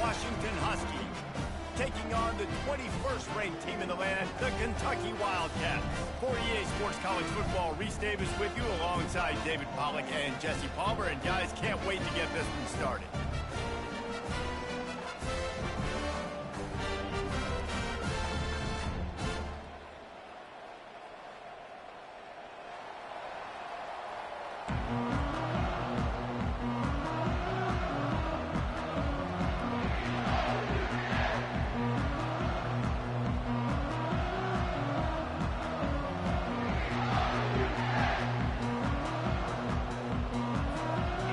Washington Huskies, taking on the 21st ranked team in the land, the Kentucky Wildcats. For EA Sports College Football, Reese Davis with you alongside David Pollack and Jesse Palmer. And guys, can't wait to get this one started.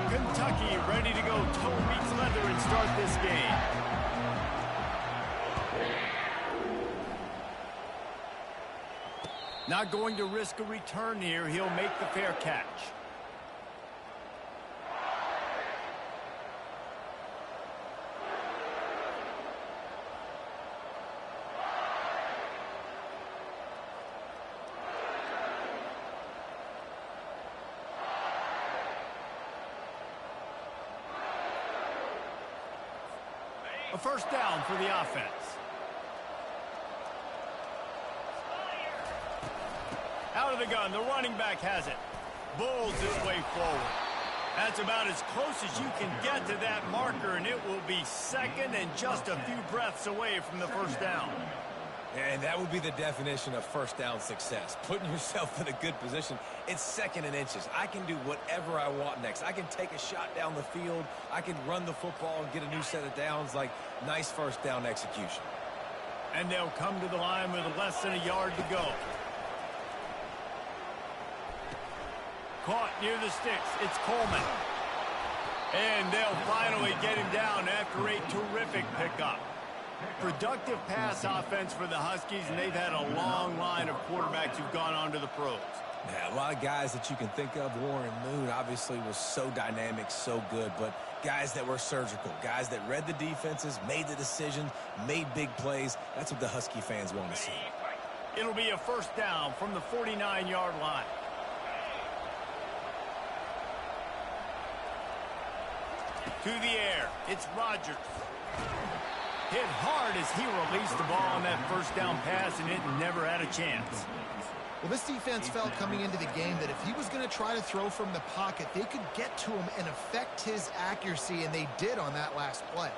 Kentucky ready to go toe meets leather and start this game. Not going to risk a return here. He'll make the fair catch. A first down for the offense. Out of the gun, the running back has it. Bulls his way forward. That's about as close as you can get to that marker, and it will be second and just a few breaths away from the first down. And that would be the definition of first down success. Putting yourself in a good position. It's second and inches. I can do whatever I want next. I can take a shot down the field. I can run the football and get a new set of downs. Like, nice first down execution. And they'll come to the line with less than a yard to go. Caught near the sticks. It's Coleman. And they'll finally get him down after a terrific pickup. Productive pass offense for the Huskies, and they've had a long line of quarterbacks who've gone on to the pros. Yeah, a lot of guys that you can think of. Warren Moon obviously was so dynamic, so good, but guys that were surgical, guys that read the defenses, made the decisions, made big plays. That's what the Husky fans want to see. It'll be a first down from the 49-yard line. To the air, it's Rodgers. Hit hard as he released the ball on that first down pass, and it never had a chance. Well, this defense felt coming into the game that if he was going to try to throw from the pocket, they could get to him and affect his accuracy, and they did on that last play.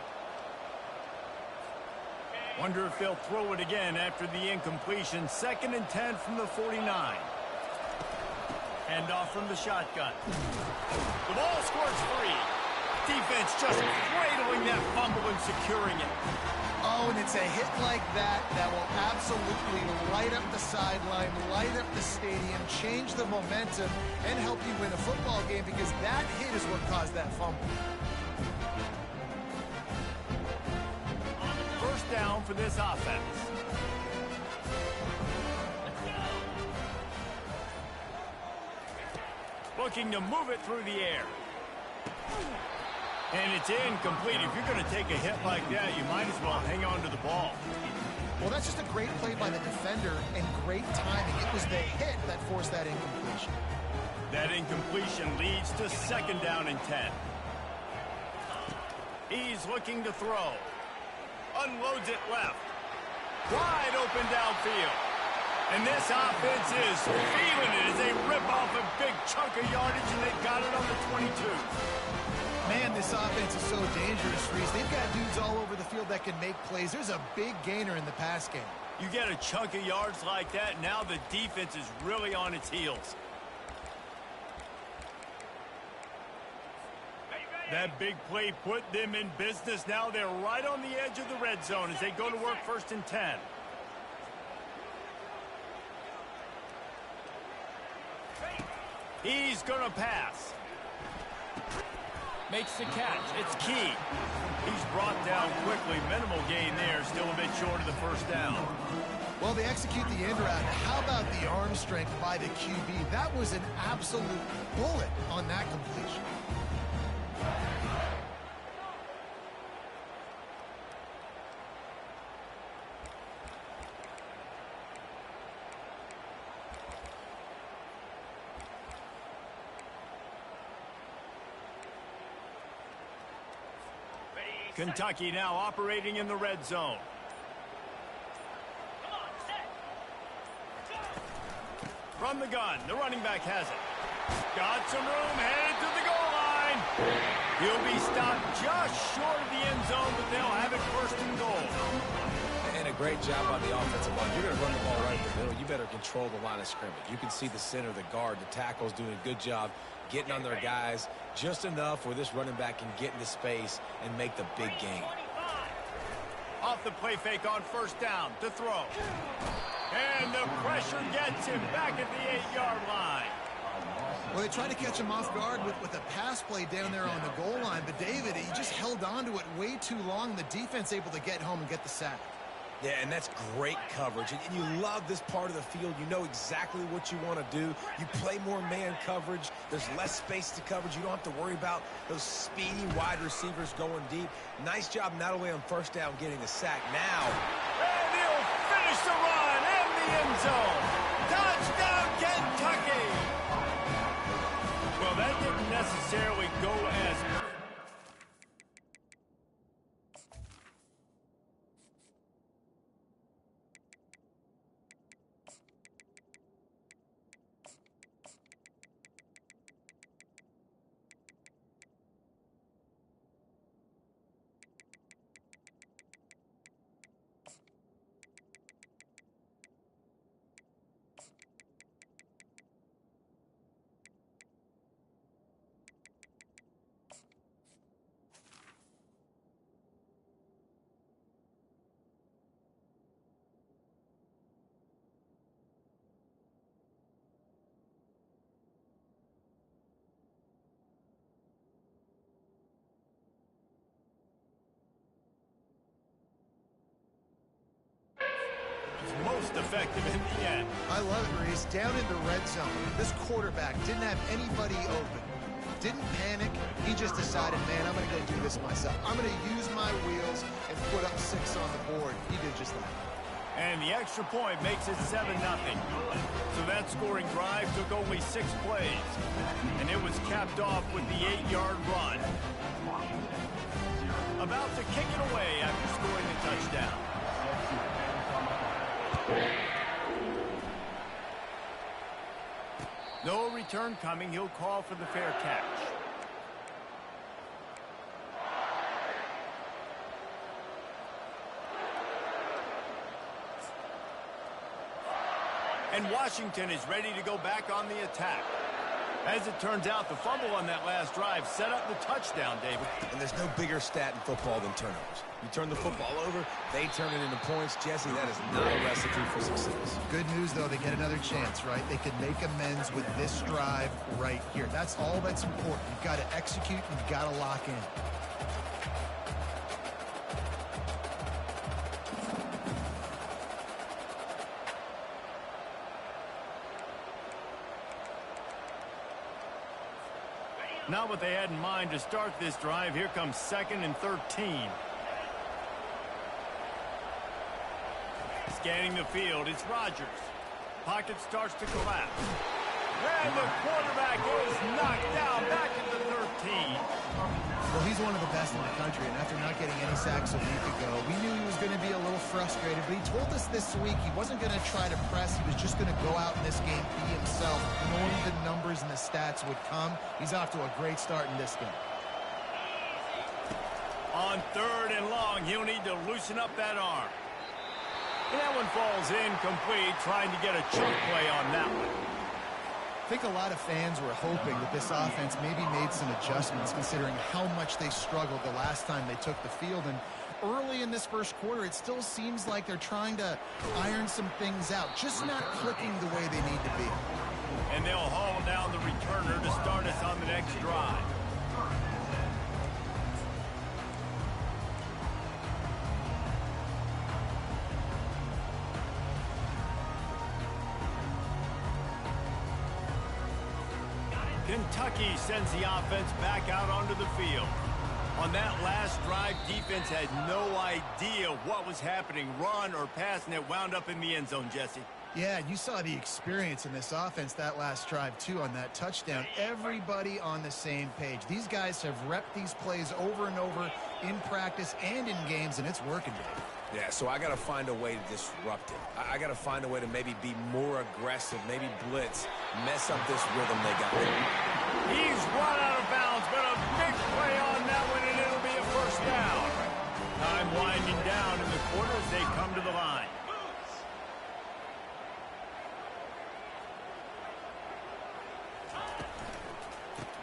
Wonder if they'll throw it again after the incompletion. 2nd and 10 from the 49. Hand off from the shotgun. The ball squirts free. Defense just cradling that fumble and securing it. Oh, and it's a hit like that that will absolutely light up the sideline, light up the stadium, change the momentum, and help you win a football game, because that hit is what caused that fumble. First down for this offense. Looking to move it through the air. And it's incomplete. If you're going to take a hit like that, you might as well hang on to the ball. Well, that's just a great play by the defender and great timing. It was the hit that forced that incompletion. That incompletion leads to 2nd down and 10. He's looking to throw. Unloads it left. Wide open downfield. And this offense is feeling it as they rip off a big chunk of yardage, and they've got it on the 22. Man, this offense is so dangerous, Reese. They've got dudes all over the field that can make plays. There's a big gainer in the pass game. You get a chunk of yards like that, now the defense is really on its heels. That big play put them in business. Now they're right on the edge of the red zone as they go to work 1st and 10. He's going to pass. Makes the catch. It's Key. He's brought down quickly. Minimal gain there. Still a bit short of the first down. Well, they execute the end route. How about the arm strength by the QB? That was an absolute bullet on that completion. Kentucky now operating in the red zone. From the gun, the running back has it. Got some room, headed to the goal line. He'll be stopped just short of the end zone, but they'll have it first and goal. And a great job on the offensive line. You're going to run the ball right in the middle. You better control the line of scrimmage. You can see the center, the guard, the tackles doing a good job getting on their guys just enough where this running back can get into space and make the big game. Off the play fake on first down to throw. And the pressure gets him back at the 8-yard line. Well, they tried to catch him off guard with a pass play down there on the goal line, but David, he just held on to it way too long. The defense able to get home and get the sack. Yeah, and that's great coverage. And you love this part of the field. You know exactly what you want to do. You play more man coverage. There's less space to coverage. You don't have to worry about those speedy wide receivers going deep. Nice job not only on first down getting the sack now. And he'll finish the run in the end zone. Touchdown, Kentucky! Well, that didn't necessarily go as... most effective in the end. I love it, Reese. Down in the red zone, this quarterback didn't have anybody open. Didn't panic. He just decided, man, I'm going to go do this myself. I'm going to use my wheels and put up 6 on the board. He did just that. And the extra point makes it 7-0. So that scoring drive took only 6 plays. And it was capped off with the 8-yard run. About to kick it away after scoring the touchdown. No return coming. He'll call for the fair catch. And Washington is ready to go back on the attack. As it turns out, the fumble on that last drive set up the touchdown, David. And there's no bigger stat in football than turnovers. You turn the football over, they turn it into points. Jesse, that is not a recipe for success. Good news, though, they get another chance, right? They can make amends with this drive right here. That's all that's important. You've got to execute and you've got to lock in. Not what they had in mind to start this drive. Here comes 2nd and 13. Scanning the field, it's Rodgers. Pocket starts to collapse. And the quarterback is knocked down back at the 13. Well, he's one of the best in the country, and after not getting any sacks a week ago, we knew he was going to be a little frustrated, but he told us this week he wasn't going to try to press. He was just going to go out in this game, be himself, knowing the numbers and the stats would come. He's off to a great start in this game. On 3rd and long, he'll need to loosen up that arm. And that one falls incomplete, trying to get a chunk play on that one. I think a lot of fans were hoping that this offense maybe made some adjustments considering how much they struggled the last time they took the field. And early in this first quarter, it still seems like they're trying to iron some things out, just not clicking the way they need to be. And they'll haul down the returner to start us on the next drive. Kentucky sends the offense back out onto the field. On that last drive, defense had no idea what was happening, run or pass, and it wound up in the end zone, Jesse. Yeah, you saw the experience in this offense that last drive, too, on that touchdown. Everybody on the same page. These guys have repped these plays over and over in practice and in games, and it's working, Dave. Yeah, so I got to find a way to disrupt it. I got to find a way to maybe be more aggressive, maybe blitz, mess up this rhythm they got. He's run out of bounds, but a big play on that one, and it'll be a first down. Time winding down in the quarter as they come to the line.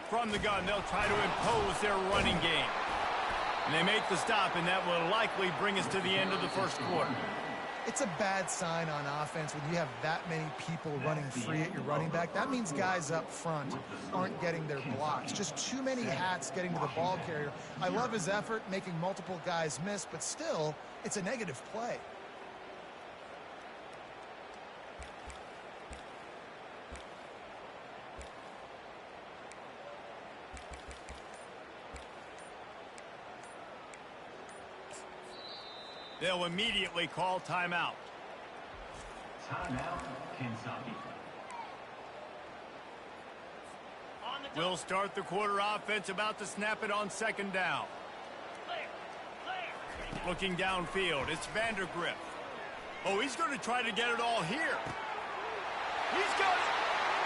From the gun, they'll try to impose their running game. And they make the stop, and that will likely bring us to the end of the first quarter. It's a bad sign on offense when you have that many people running free at your running back. That means guys up front aren't getting their blocks. Just too many hats getting to the ball carrier. I love his effort, making multiple guys miss, but still, it's a negative play. They'll immediately call timeout. Timeout, Kentucky. We'll start the quarter offense, about to snap it on second down. Looking downfield, it's Vandergrift. Oh, he's going to try to get it all here. He's got it.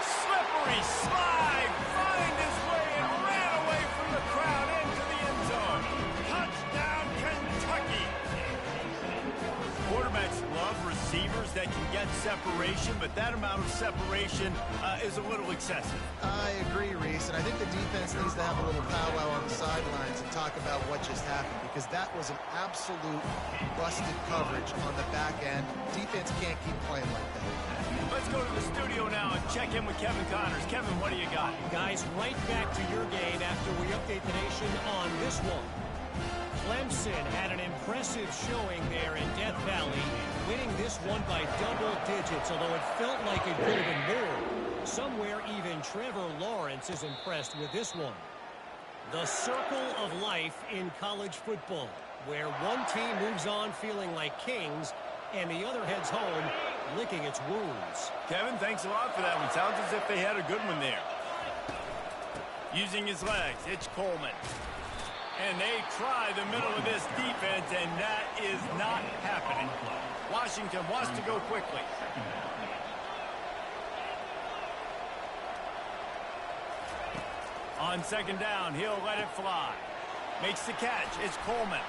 Slippery slide, find his way and ran away from the crowd into the end zone. Touchdown, Kentucky. Quarterbacks love receivers that can get separation, but that amount of separation is a little excessive. I agree, Reese, and I think the defense needs to have a little powwow on the sidelines and talk about what just happened, because that was an absolute busted coverage on the back end. Defense can't keep playing like that. Let's go to the studio now and check in with Kevin Connors. Kevin, what do you got? Guys, right back to your game after we update the nation on this one. Clemson had an impressive showing there in Death Valley, winning this one by double digits, although it felt like it could have been more. Somewhere even Trevor Lawrence is impressed with this one. The circle of life in college football, where one team moves on feeling like kings and the other heads home licking its wounds. Kevin, thanks a lot for that one. Sounds as if they had a good one there. Using his legs, it's Coleman. And they try the middle of this defense, and that is not happening. Washington wants to go quickly. On second down, he'll let it fly. Makes the catch. It's Coleman.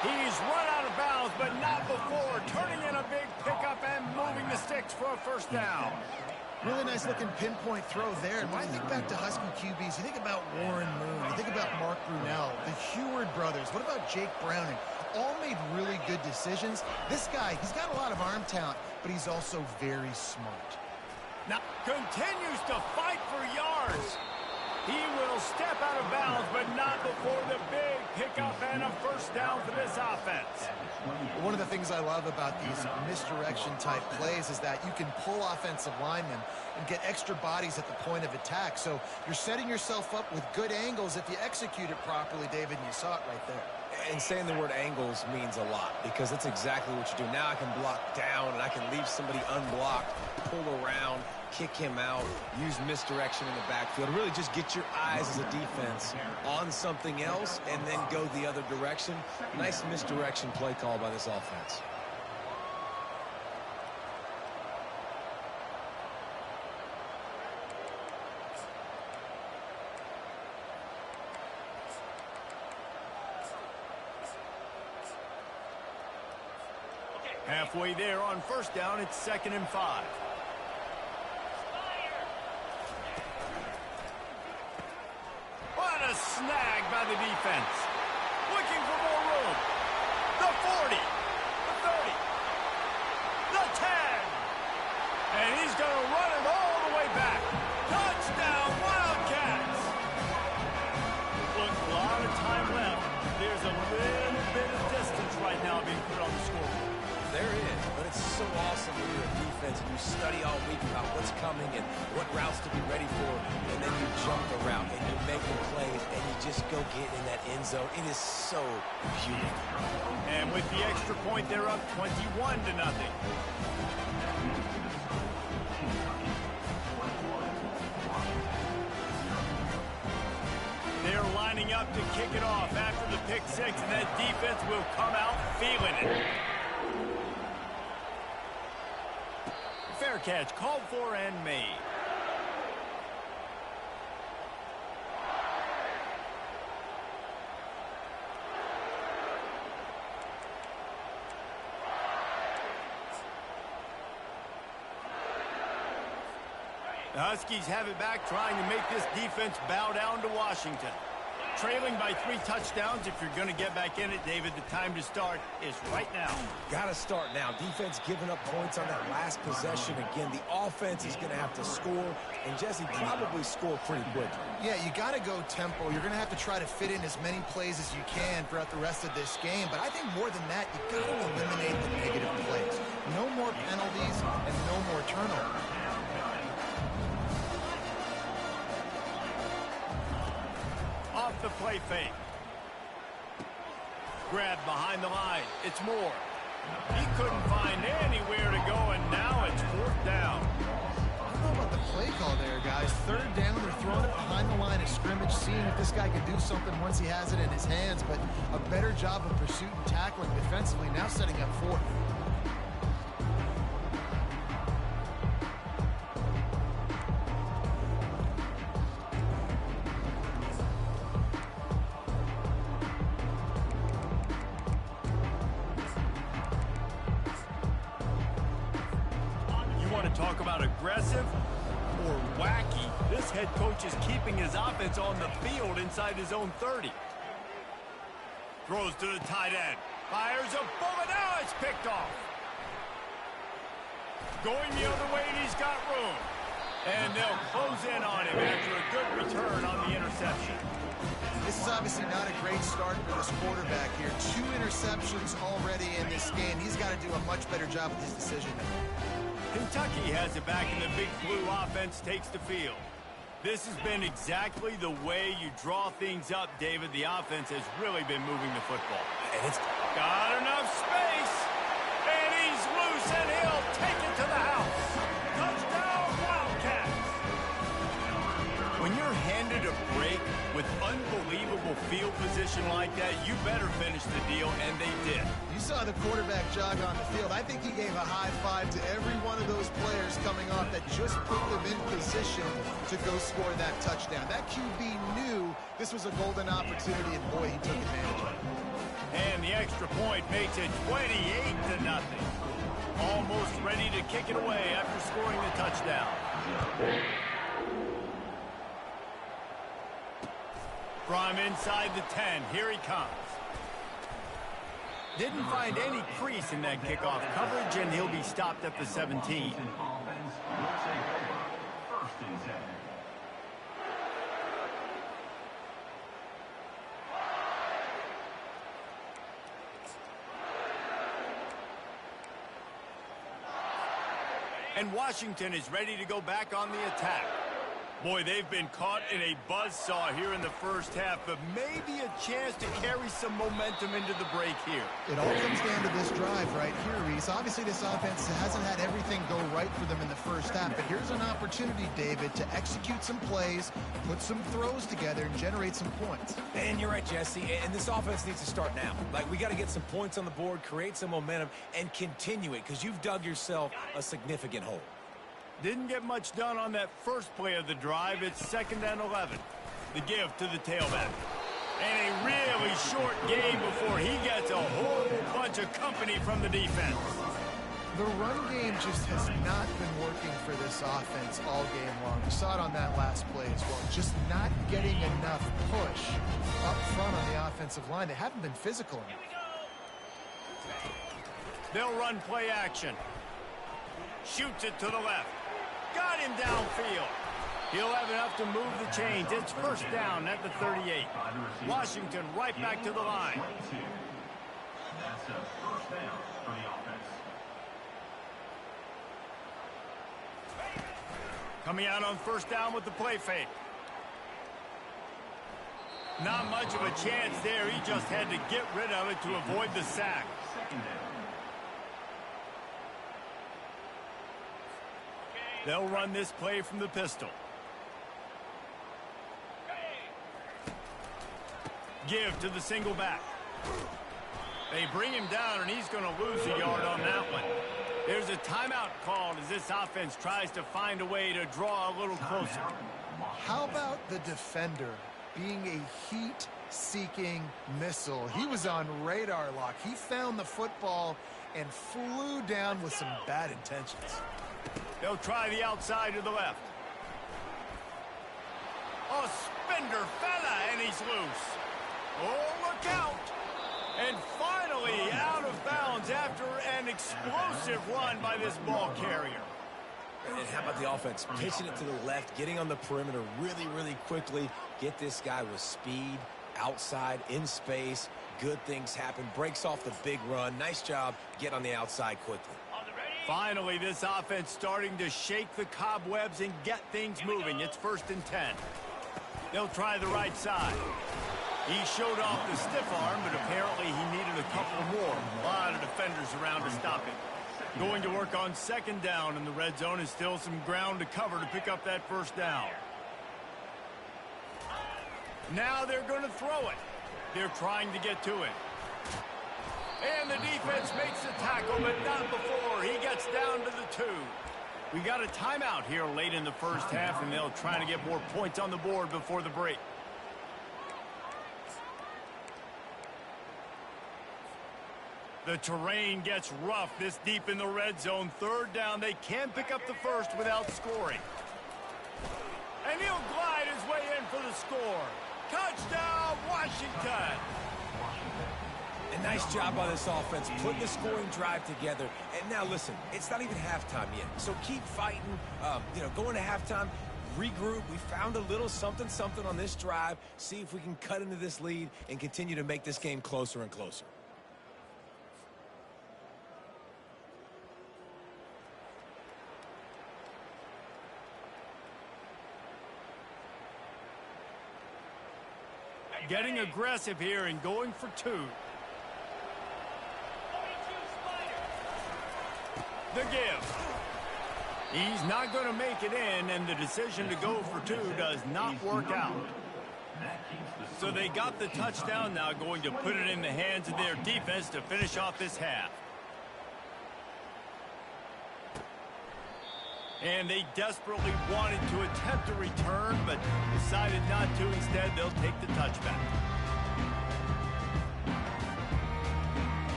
He's run out of bounds, but not before. Turning in a big pickup and moving the sticks for a first down. Really nice looking pinpoint throw there. And when I think back to Husky QBs, you think about Warren Moon, you think about Mark Brunell, the Heward brothers. What about Jake Browning? All made really good decisions. This guy, he's got a lot of arm talent, but he's also very smart. Now continues to fight for yards. He will step out of bounds, but not before the big pickup and a first down for this offense. One of the things I love about these misdirection-type plays is that you can pull offensive linemen and get extra bodies at the point of attack. So you're setting yourself up with good angles if you execute it properly, David, and you saw it right there. And saying the word angles means a lot, because that's exactly what you do. Now I can block down, and I can leave somebody unblocked, pull around, kick him out, use misdirection in the backfield. Really just get your eyes as a defense on something else and then go the other direction. Nice misdirection play call by this offense. Halfway there on first down, it's 2nd and 5. What a snag by the defense. Looking for more room. The 40, the 30, the 10. And he's going to run it all the way back. Touchdown, Wildcats. Look, a lot of time left. There's a little bit of distance right now being put on the scoreboard. There is, but it's so awesome when you're a defense and you study all week about what's coming. coming and what routes to be ready for, and then you jump the route and you make the plays and you just go get in that end zone. It is so beautiful. And with the extra point, they're up 21-0. They're lining up to kick it off after the pick six, and that defense will come out feeling it. Fair catch, called for and made. The Huskies have it back, trying to make this defense bow down to Washington. Trailing by 3 touchdowns. If you're going to get back in it, David, the time to start is right now. Got to start now. Defense giving up points on that last possession. Again, the offense is going to have to score, and Jesse probably score pretty quickly. Yeah, you got to go tempo. You're going to have to try to fit in as many plays as you can throughout the rest of this game. But I think more than that, you got to eliminate the negative plays. No more penalties and no more turnovers. Off the play fake. Grab behind the line. It's Moore. He couldn't find anywhere to go, and now it's 4th down. I don't know about the play call there, guys. 3rd down, they're throwing it behind the line of scrimmage, seeing if this guy can do something once he has it in his hands, but a better job of pursuit and tackling defensively, now setting up 4th. Talk about aggressive or wacky. This head coach is keeping his offense on the field inside his own 30. Throws to the tight end. Fires a bullet. Now it's picked off. Going the other way, and he's got room. And they'll close in on him after a good return on the interception. This is obviously not a great start for this quarterback here. 2 interceptions already in this game. He's got to do a much better job with his decision making. Kentucky has it back, and the Big Blue offense takes the field. This has been exactly the way you draw things up, David. The offense has really been moving the football. And it's got enough space, and he's loose, and he'll take it to the house. Touchdown, Wildcats! When you're handed a break with unbelievable field position like that, you better finish the deal, and they did. You saw the quarterback jog on the field. I think he gave a high five to every one of those players coming off that just put them in position to go score that touchdown. That QB knew this was a golden opportunity, and boy, he took advantage of it. And the extra point makes it 28-0. Almost ready to kick it away after scoring the touchdown. From inside the 10, here he comes. Didn't find any crease in that kickoff coverage, and he'll be stopped at the 17. And Washington is ready to go back on the attack. Boy, they've been caught in a buzzsaw here in the first half, but maybe a chance to carry some momentum into the break here. It all comes down to this drive right here, Reese. Obviously, this offense hasn't had everything go right for them in the first half, but here's an opportunity, David, to execute some plays, put some throws together, and generate some points. And you're right, Jesse, and this offense needs to start now. Like, we got to get some points on the board, create some momentum, and continue it, because you've dug yourself a significant hole. Didn't get much done on that first play of the drive. It's 2nd and 11. The give to the tailback. And a really short game before he gets a whole bunch of company from the defense. The run game just has not been working for this offense all game long. We saw it on that last play as well. Just not getting enough push up front on the offensive line. They haven't been physical enough. They'll run play action. Shoots it to the left. Got him downfield. He'll have enough to move the chains. It's 1st down at the 38. Washington right back to the line. That's a 1st down for the offense. Coming out on first down with the play fake. Not much of a chance there. He just had to get rid of it to avoid the sack. They'll run this play from the pistol. Give to the single back. They bring him down, and he's going to lose a yard on that one. There's a timeout called as this offense tries to find a way to draw a little closer. How about the defender being a heat-seeking missile? He was on radar lock. He found the football and flew down with some bad intentions. They'll try the outside to the left. A spender fella, and he's loose. Oh, look out. And finally out of bounds after an explosive run by this ball carrier. And how about the offense? Pitching it to the left, getting on the perimeter really, really quickly. Get this guy with speed, outside, in space. Good things happen. Breaks off the big run. Nice job. Get on the outside quickly. Finally, this offense starting to shake the cobwebs and get things moving. It's 1st and 10. They'll try the right side. He showed off the stiff arm, but apparently he needed a couple more. A lot of defenders around to stop him. Going to work on 2nd down, and the red zone is still some ground to cover to pick up that 1st down. Now they're going to throw it. They're trying to get to it. And the defense makes the tackle, but not before. He gets down to the 2. We got a timeout here late in the 1st half, and they'll try to get more points on the board before the break. The terrain gets rough this deep in the red zone. 3rd down, they can pick up the 1st without scoring. And he'll glide his way in for the score. Touchdown, Washington! A nice job by this offense, putting the scoring drive together. And now listen, it's not even halftime yet. So keep fighting, going to halftime, regroup. We found a little something on this drive. See if we can cut into this lead and continue to make this game closer and closer. Getting aggressive here and going for 2. The give. He's not going to make it in, and the decision to go for 2 does not work out. So they got the touchdown, now going to put it in the hands of their defense to finish off this half. And they desperately wanted to attempt a return, but decided not to. Instead, they'll take the touchback.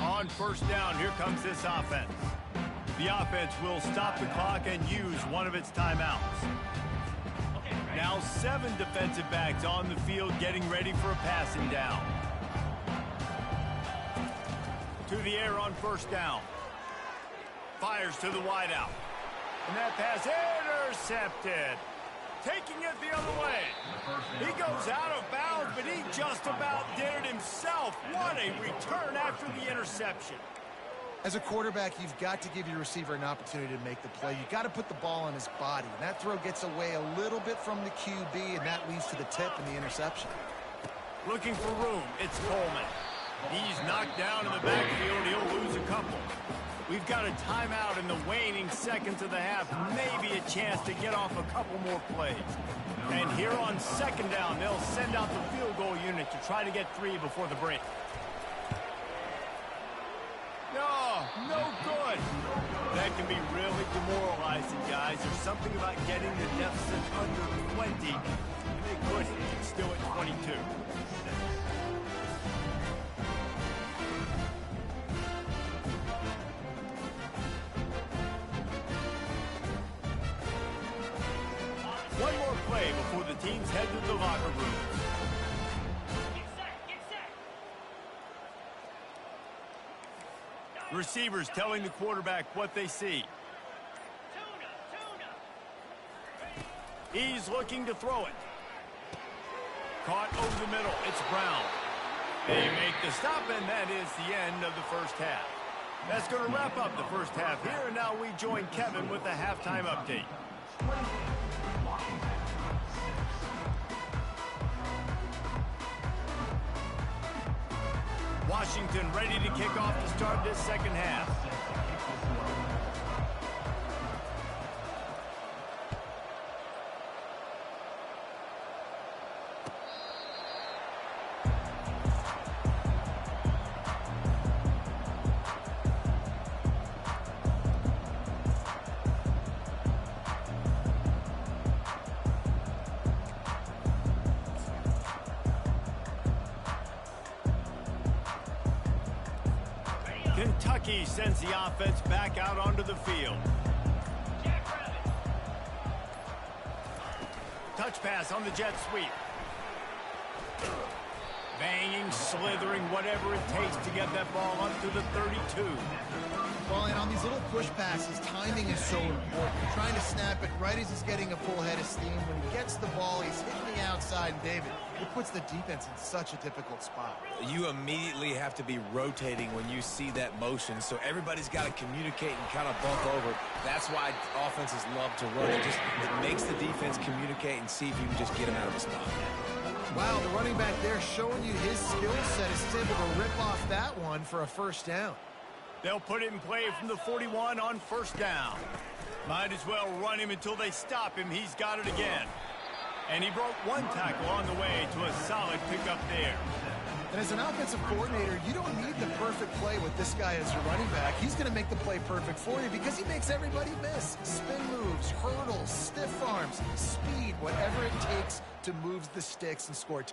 On 1st down, here comes this offense. The offense will stop the clock and use one of its timeouts. Now 7 defensive backs on the field getting ready for a passing down. To the air on 1st down. Fires to the wideout. And that pass intercepted. Taking it the other way. He goes out of bounds, but he just about did it himself. What a return after the interception. As a quarterback, you've got to give your receiver an opportunity to make the play. You've got to put the ball on his body. And that throw gets away a little bit from the QB, and that leads to the tip and the interception. Looking for room, it's Coleman. He's knocked down in the backfield. He'll lose a couple. We've got a timeout in the waning seconds of the half. Maybe a chance to get off a couple more plays. And here on 2nd down, they'll send out the field goal unit to try to get 3 before the break. No good. That can be really demoralizing, guys. There's something about getting the deficit under 20. They could still at 22. One more play before the teams head to the locker room. Receivers telling the quarterback what they see. He's looking to throw it. Caught over the middle. It's Brown. They make the stop, and that is the end of the first half. That's going to wrap up the first half here, and now we join Kevin with the halftime update. Washington ready to kick off to start this second half. Kentucky sends the offense back out onto the field. Touch pass on the jet sweep. Banging, slithering, whatever it takes to get that ball up to the 32. Well, and on these little push passes, timing is so important. Trying to snap it right as he's getting a full head of steam. When he gets the ball, he's hitting the outside. And David, it puts the defense in such a difficult spot. You immediately have to be rotating when you see that motion, so everybody's got to communicate and kind of bump over. That's why offenses love to run. It makes the defense communicate and see if you can just get him out of the spot. Wow, the running back there showing you his skill set as he's able to rip off that one for a first down. They'll put it in play from the 41 on first down. Might as well run him until they stop him. He's got it again. And he broke one tackle on the way to a solid pickup there. And as an offensive coordinator, you don't need the perfect play with this guy as your running back. He's going to make the play perfect for you because he makes everybody miss. Spin moves, hurdles, stiff arms, speed, whatever it takes to move the sticks and score